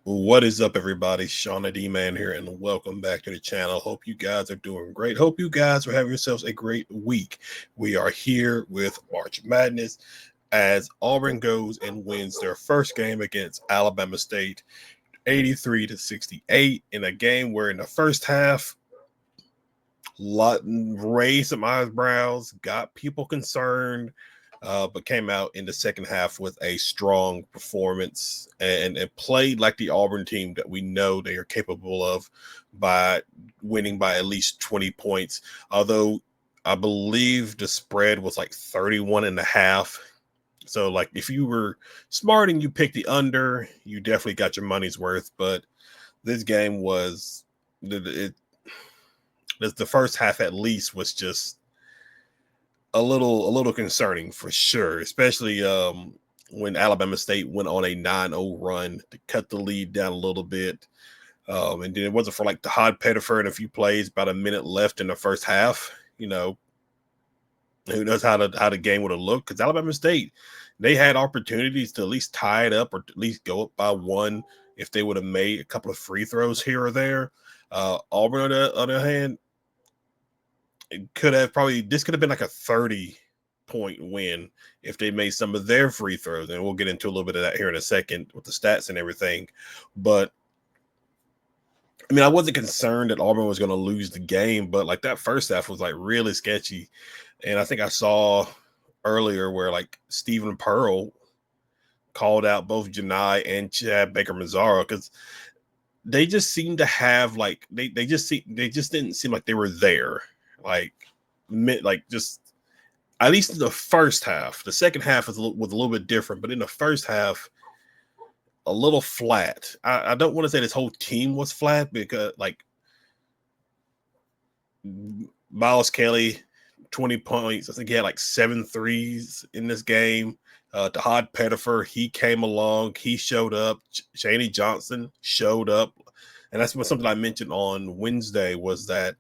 What is up, everybody? Shauna D Man here, and welcome back to the channel. Hope you guys are doing great. Hope you guys are having yourselves a great week. We are here with March Madness as Auburn goes and wins their first game against Alabama State 83-68 in a game where in the first half, lot raised some eyebrows, got people concerned, but came out in the second half with a strong performance and played like the Auburn team that we know they are capable of by winning by at least 20 points. Although I believe the spread was like 31 and a half. So, like, if you were smart and you picked the under, you definitely got your money's worth. But this game was the first half at least was just a little concerning for sure, especially when Alabama State went on a 9-0 run to cut the lead down a little bit. And then it wasn't for like the Hod Pettifer and a few plays, about a minute left in the first half. Who knows how the game would have looked, because Alabama State, they had opportunities to at least tie it up or at least go up by one if they would have made a couple of free throws here or there. Auburn, on the other hand, could have been like a 30-point win if they made some of their free throws. And we'll get into a little bit of that here in a second with the stats and everything. But I mean, I wasn't concerned that Auburn was going to lose the game, but like that first half was like really sketchy. And I think I saw earlier where like Stephen Pearl called out both Janai and Chad Baker-Mazara because they just seemed to have like they just didn't seem like they were there. Like just at least in the first half. The second half was a little bit different, but in the first half, a little flat. I don't want to say this whole team was flat because like Miles Kelly, 20 points. I think he had like 7 threes in this game. Hod Pettifer, he came along. He showed up. Shaney Johnson showed up. And that's something I mentioned on Wednesday was that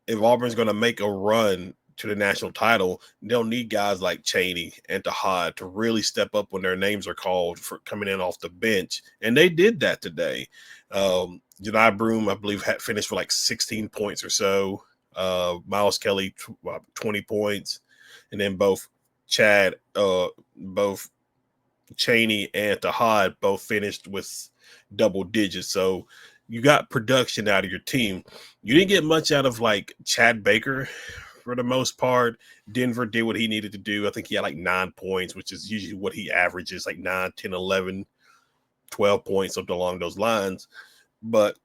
if Auburn's going to make a run to the national title, they'll need guys like Chaney and Hod to really step up when their names are called for coming in off the bench. And they did that today. Janai Broome, I believe, had finished for like 16 points or so. Miles Kelly, 20 points. And then both Chaney and Hod both finished with double digits. So you got production out of your team. You didn't get much out of like Chad Baker for the most part. Denver did what he needed to do. I think he had like 9 points, which is usually what he averages, like 9, 10, 11, 12 points, something along those lines. But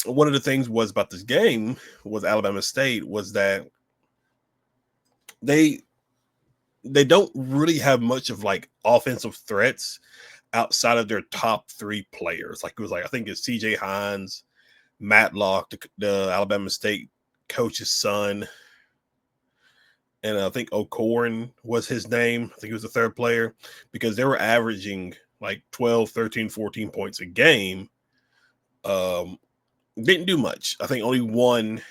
one of the things was about this game was Alabama State was that they don't really have much of like offensive threats outside of their top 3 players. Like it was like, I think it's CJ Hines, Matlock, the Alabama State coach's son, and I think O'Corn was his name. I think he was the third player, because they were averaging like 12, 13, 14 points a game. Didn't do much. I think only one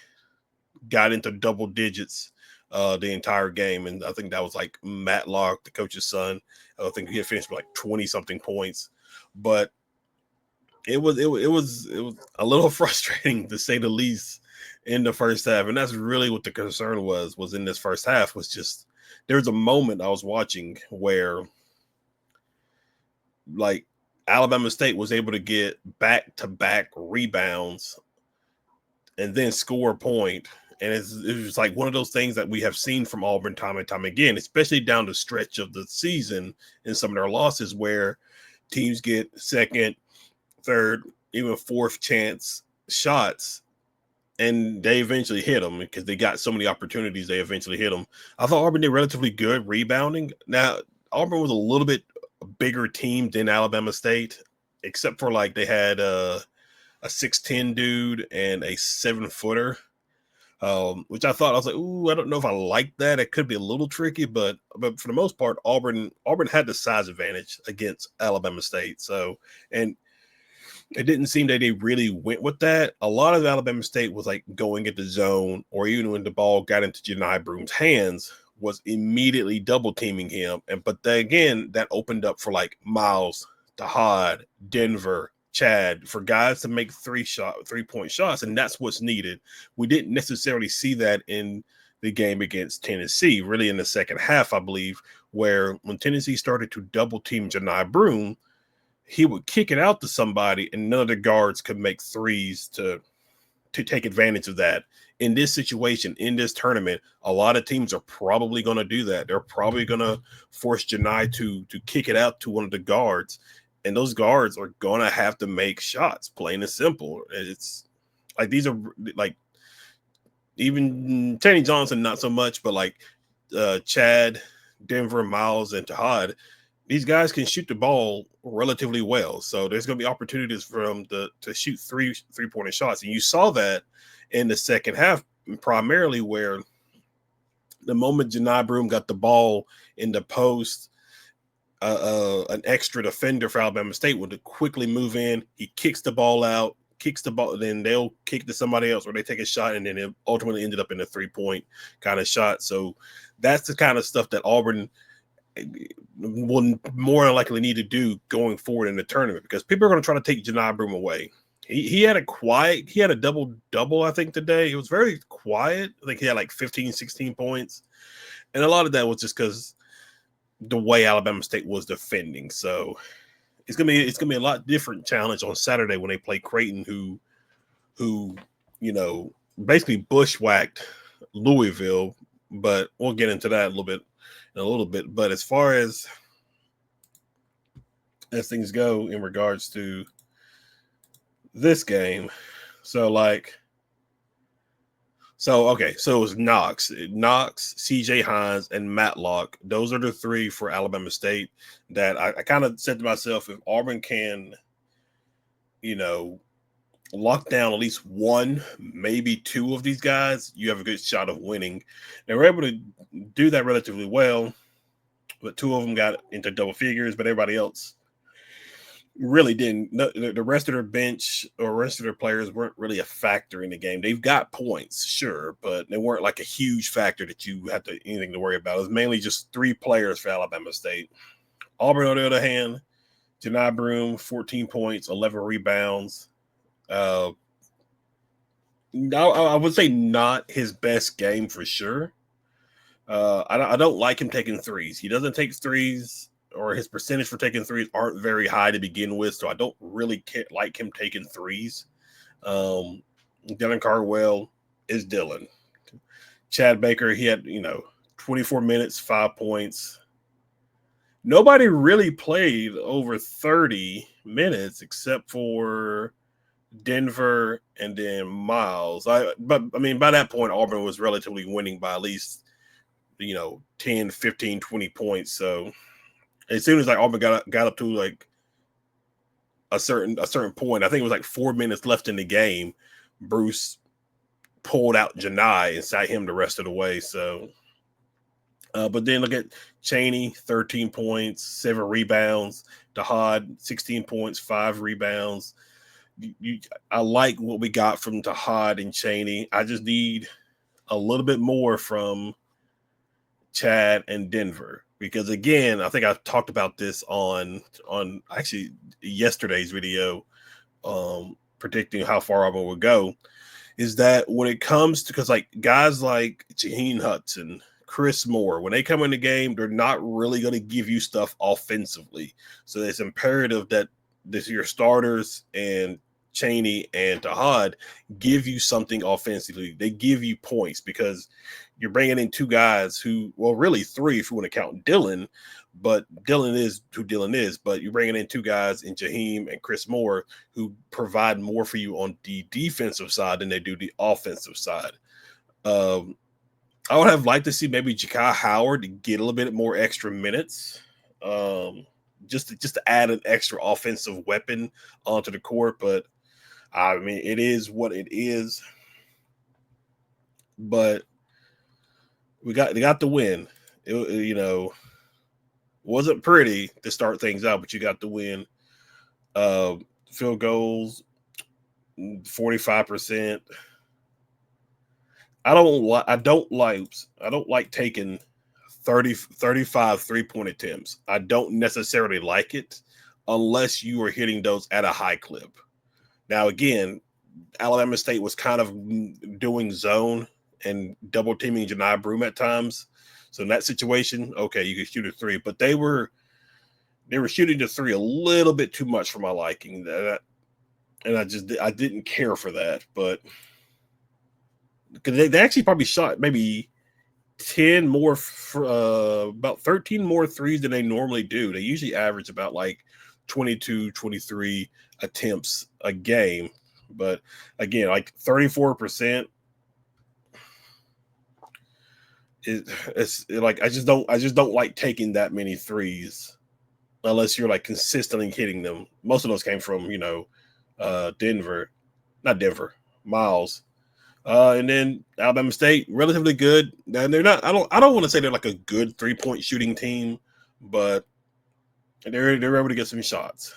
got into double digits the entire game, and I think that was like Matlock, the coach's son. I think he had finished with like 20-something points, but it was a little frustrating to say the least in the first half, and that's really what the concern was in this first half. Was just there was a moment I was watching where like Alabama State was able to get back-to-back rebounds and then score a point. And it was like one of those things that we have seen from Auburn time and time again, especially down the stretch of the season in some of their losses, where teams get second, third, even fourth chance shots, and they eventually hit them because they got so many opportunities. They eventually hit them. I thought Auburn did relatively good rebounding. Now, Auburn was a little bit bigger team than Alabama State, except for like they had a 6'10" dude and a 7-footer. Which I thought, I was like, ooh, I don't know if I like that. It could be a little tricky, but for the most part, Auburn had the size advantage against Alabama State. So, and it didn't seem that they really went with that. A lot of Alabama State was like going at the zone, or even when the ball got into Janai Broome's hands, was immediately double teaming him. But then again, that opened up for like Miles, Hod, Denver, Chad, for guys to make 3-point shots, and that's what's needed. We didn't necessarily see that in the game against Tennessee, really in the second half, I believe, where when Tennessee started to double team Janai Broome, he would kick it out to somebody, and none of the guards could make threes to take advantage of that. In this situation, in this tournament, a lot of teams are probably going to do that. They're probably going to force Janai to kick it out to one of the guards, and those guards are going to have to make shots, plain and simple. It's like these are like even Tanny Johnson, not so much, but like Chad, Denver, Miles, and Tahad, these guys can shoot the ball relatively well. So there's going to be opportunities for them to shoot three-pointer shots. And you saw that in the second half, primarily where the moment Janai Broome got the ball in the post, an extra defender for Alabama State would quickly move in. He kicks the ball out, then they'll kick to somebody else, or they take a shot, and then it ultimately ended up in a 3-point kind of shot. So that's the kind of stuff that Auburn will more than likely need to do going forward in the tournament, because people are going to try to take Janai Broome away. He had a double-double, I think, today. It was very quiet. I think he had like 15, 16 points. And a lot of that was just because the way Alabama State was defending. So it's gonna be a lot different challenge on Saturday when they play Creighton, who basically bushwhacked Louisville. But we'll get into that in a little bit. But as far as things go in regards to this game, so it was Knox, CJ Hines, and Matlock. Those are the three for Alabama State that I kind of said to myself, if Auburn can, lock down at least one, maybe two of these guys, you have a good shot of winning. They were able to do that relatively well, but two of them got into double figures, but everybody else really didn't. The rest of their bench or rest of their players weren't really a factor in the game. They've got points, sure, but they weren't like a huge factor that you have anything to worry about. It was mainly just three players for Alabama State. Auburn, on the other hand, Janai Broome, 14 points, 11 rebounds. I would say not his best game for sure. I don't like him taking threes. He doesn't take threes, or his percentage for taking threes aren't very high to begin with, so I don't really like him taking threes. Dylan Cardwell is Dylan. Chad Baker, he had 24 minutes, 5 points. Nobody really played over 30 minutes except for Denver and then Miles. But by that point, Auburn was relatively winning by at least 10, 15, 20 points. So as soon as Auburn got up to like a certain point, I think it was like 4 minutes left in the game, Bruce pulled out Janai and sat him the rest of the way. So but then look at Chaney, 13 points, 7 rebounds. Tahad, 16 points, 5 rebounds. I like what we got from Tahad and Chaney. I just need a little bit more from Chad and Denver, because again, I think I talked about this on actually yesterday's video, predicting how far Auburn would go, is that when it comes to, because like guys like Jaheim Hudson, Chris Moore, when they come in the game, they're not really going to give you stuff offensively. So it's imperative that your starters and Chaney and Tahad give you something offensively. They give you points, because you're bringing in two guys who, well, really three if you want to count Dylan, but Dylan is who Dylan is. But you're bringing in two guys in Jaheim and Chris Moore who provide more for you on the defensive side than they do the offensive side. I would have liked to see maybe Jakai Howard get a little bit more extra minutes, just to add an extra offensive weapon onto the court. But it is what it is. But they got the win. It wasn't pretty to start things out, but you got the win. Field goals, 45%. I don't like taking 35 3-point attempts. I don't necessarily like it. unless you are hitting those at a high clip. Now, again, Alabama State was kind of doing zone and double teaming Janai Broom at times. So in that situation, okay, you could shoot a three, but they were shooting the three a little bit too much for my liking. And I didn't care for that, but because they actually probably shot maybe 10 more, about 13 more threes than they normally do. They usually average about like 22, 23 attempts a game. But again, like 34%. It's like I just don't like taking that many threes unless you're like consistently hitting them. Most of those came from Miles. And then Alabama State, relatively good. And they're not. I don't want to say they're like a good 3-point shooting team, but they're able to get some shots.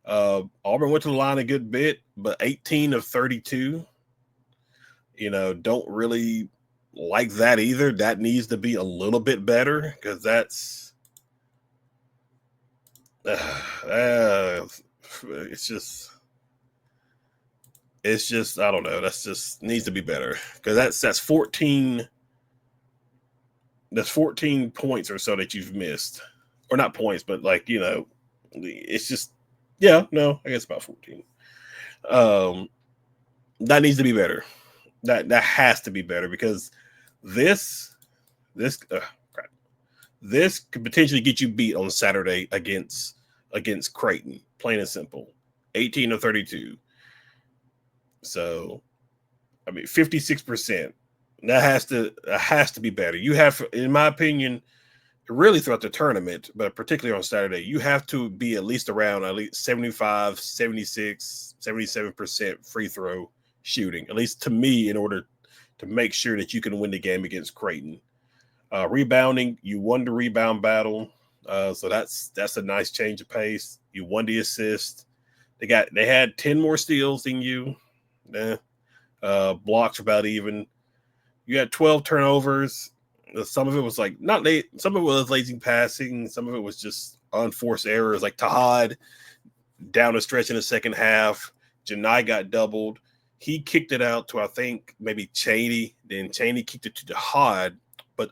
Auburn went to the line a good bit, but 18 of 32. Don't really like that either. That needs to be a little bit better because that's it's just I don't know. That's just needs to be better because that's 14. That's 14 points or so that you've missed, or not points, but like it's just I guess about 14. That needs to be better. That has to be better because this could potentially get you beat on Saturday against Creighton. Plain and simple, 18 of 32. So, I mean, 56%. That has to be better. You have, in my opinion, really throughout the tournament, but particularly on Saturday, you have to be at least around 75, 76, 77% free throw shooting, at least to me, in order to make sure that you can win the game against Creighton. Rebounding, you won the rebound battle. So that's a nice change of pace. You won the assist. They had 10 more steals than you. Blocks about even. You had 12 turnovers. Some of it was like not late. Some of it was lazy passing. Some of it was just unforced errors. Like Tahad down the stretch in the second half. Janai got doubled. He kicked it out to I think maybe Cheney. Then Cheney kicked it to Tahad, but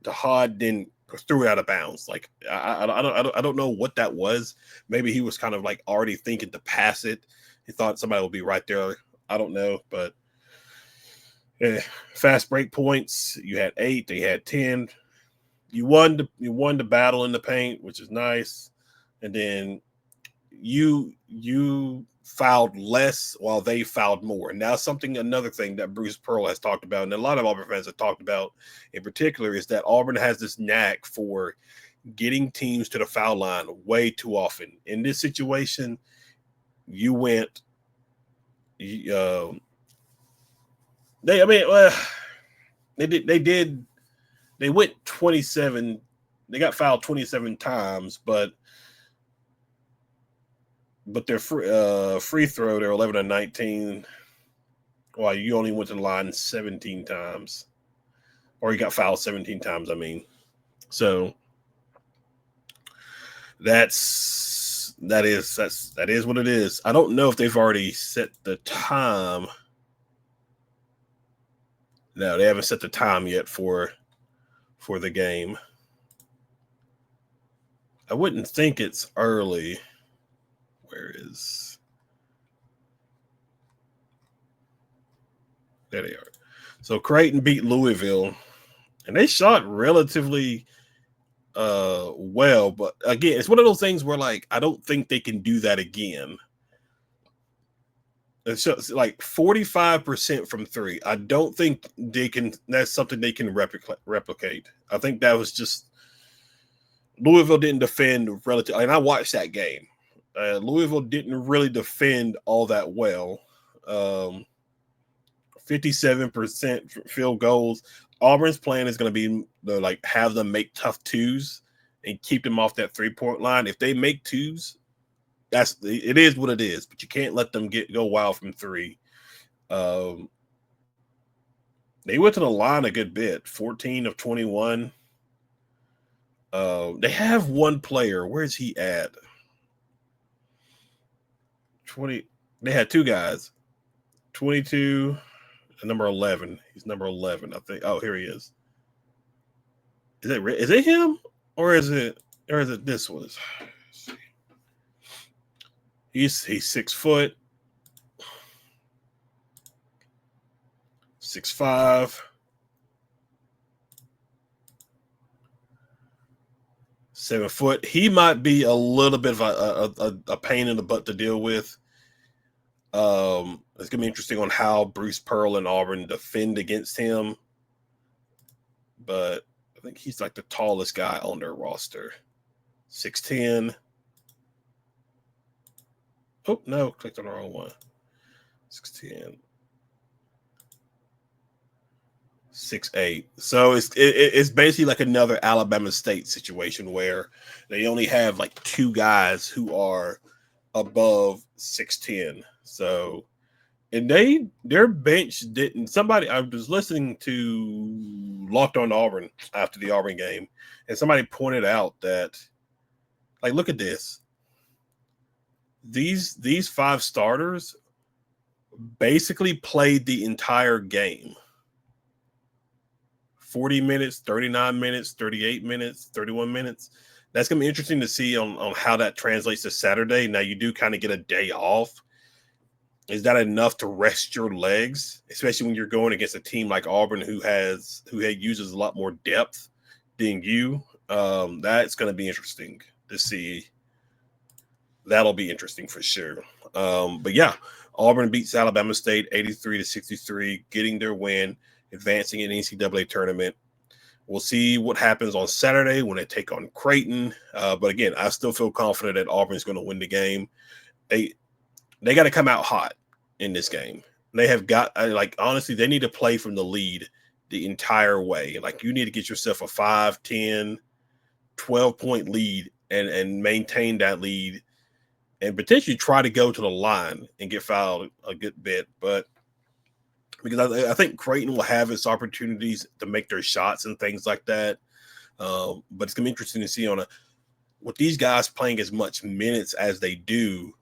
Tahad then threw it out of bounds. Like I don't know what that was. Maybe he was kind of like already thinking to pass it. He thought somebody would be right there. I don't know, but fast break points. You had 8. They had 10. You won the battle in the paint, which is nice. And then you fouled less while they fouled more. And now another thing that Bruce Pearl has talked about, and a lot of Auburn fans have talked about in particular, is that Auburn has this knack for getting teams to the foul line way too often. In this situation, you went. They went 27. They got fouled 27 times, but their free throw, they're 11 and 19. Well, you only went to the line 17 times, or you got fouled 17 times. I mean, so that is what it is. I don't know if they've already set the time. No, they haven't set the time yet for the game. I wouldn't think it's early. Where is? There they are. So Creighton beat Louisville, and they shot relatively well. But again, it's one of those things where like I don't think they can do that again. It's just like 45% from 3. I don't think they can. That's something they can replicate. I think that was just Louisville didn't defend relatively. And I watched that game. Louisville didn't really defend all that well. 57% field goals. Auburn's plan is going to be to have them make tough twos and keep them off that 3-point line. If they make twos, it is what it is, but you can't let them go wild from 3. They went to the line a good bit, 14 of 21. They have one player. Where's he at? 20. They had two guys, 22 and number 11. He's number 11, I think. Oh, here he is. Is it him or is it this one? He's 6 foot, 6'5", 7 foot. He might be a little bit of a pain in the butt to deal with. It's gonna be interesting on how Bruce Pearl and Auburn defend against him, but I think he's like the tallest guy on their roster. 6'10". Oh no, clicked on the wrong one. 6'10". 6'8". So it's basically like another Alabama State situation where they only have like two guys who are above 6'10". So, and their bench didn't. Somebody, I was listening to Locked On Auburn after the Auburn game, and somebody pointed out that, like, look at this. These 5 starters basically played the entire game. 40 minutes, 39 minutes, 38 minutes, 31 minutes. That's going to be interesting to see on how that translates to Saturday. Now, you do kind of get a day off. Is that enough to rest your legs, especially when you're going against a team like Auburn who uses a lot more depth than you? That's going to be interesting to see. That'll be interesting for sure. But yeah, Auburn beats Alabama State 83-63, getting their win, advancing in the NCAA tournament. We'll see what happens on Saturday when they take on Creighton. But again, I still feel confident that Auburn is going to win the game. They got to come out hot in this game. They have got, honestly, they need to play from the lead the entire way. Like, you need to get yourself a 5, 10, 12-point lead and maintain that lead and potentially try to go to the line and get fouled a good bit. But because I think Creighton will have its opportunities to make their shots and things like that. But it's going to be interesting to see with these guys playing as much minutes as they do,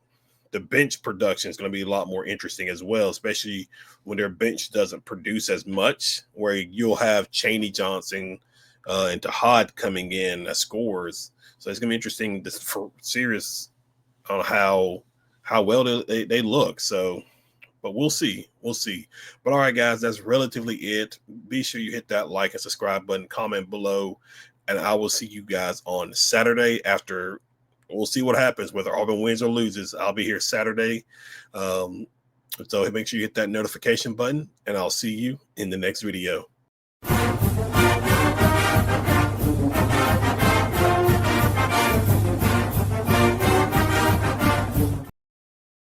the bench production is going to be a lot more interesting as well, especially when their bench doesn't produce as much, where you'll have Chaney Johnson and Tahad coming in as scorers. So it's going to be interesting for serious on how well they look. So, but we'll see. But all right, guys, that's relatively it. Be sure you hit that like and subscribe button, comment below, and I will see you guys on Saturday after. We'll see what happens, whether Auburn wins or loses. I'll be here Saturday. So make sure you hit that notification button, and I'll see you in the next video.